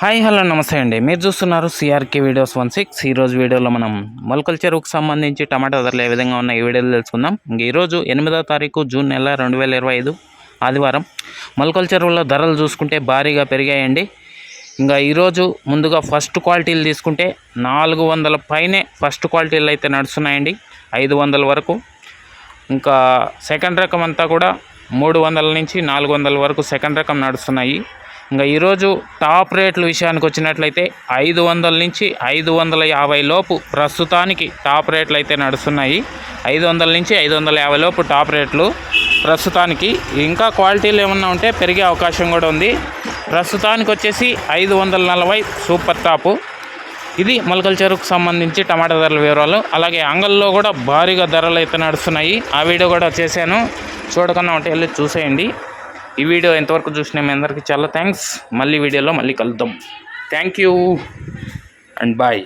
Hi hello నమస్తే అండి. మీరు చూస్తున్నారు సిఆర్కే వీడియోస్ 16. ఈరోజు వీడియోలో మనం మొలకల చెరువుకు సంబంధించి టమాటా ధరలు ఏ విధంగా ఉన్న ఈ వీడియోలో తెలుసుకుందాం. ఈరోజు 8వ తారీఖు జూన్ నెల 2025 ఆదివారం. మొలకల చెరువుల ధరలు చూసుకుంటే భారీగా పెరిగాయండి. ఇంకా ఈరోజు ముందుగా ఫస్ట్ క్వాలిటీలు తీసుకుంటే 400 పైనే ఫస్ట్ క్వాలిటీలు అయితే నడుస్తున్నాయండి, 500 వరకు. ఇంకా సెకండ్ రకం అంతా కూడా 300 నుంచి 400 వరకు సెకండ్ రకం నడుస్తున్నాయి. ఇంకా ఈరోజు టాప్ రేట్ల విషయానికి వచ్చినట్లయితే 500 నుంచి 550 లోపు ప్రస్తుతానికి టాప్ రేట్లు అయితే నడుస్తున్నాయి. 500 నుంచి 550 లోపు టాప్ రేట్లు ప్రస్తుతానికి. ఇంకా క్వాలిటీలు ఏమన్నా ఉంటే పెరిగే అవకాశం కూడా ఉంది. ప్రస్తుతానికి వచ్చేసి 540 సూపర్ టాపు. ఇది మొలకల చెరువుకు సంబంధించి టమాటా ధరల వివరాలు. అలాగే అంగల్లో కూడా భారీగా ధరలు అయితే నడుస్తున్నాయి. ఆ వీడియో కూడా చేశాను, చూడకుండా ఉంటే వెళ్ళి చూసేయండి. ఈ వీడియో ఎంతవరకు చూసినా మీ అందరికీ చాలా థ్యాంక్స్. మళ్ళీ వీడియోలో మళ్ళీ కలుద్దాం. Thank you and bye.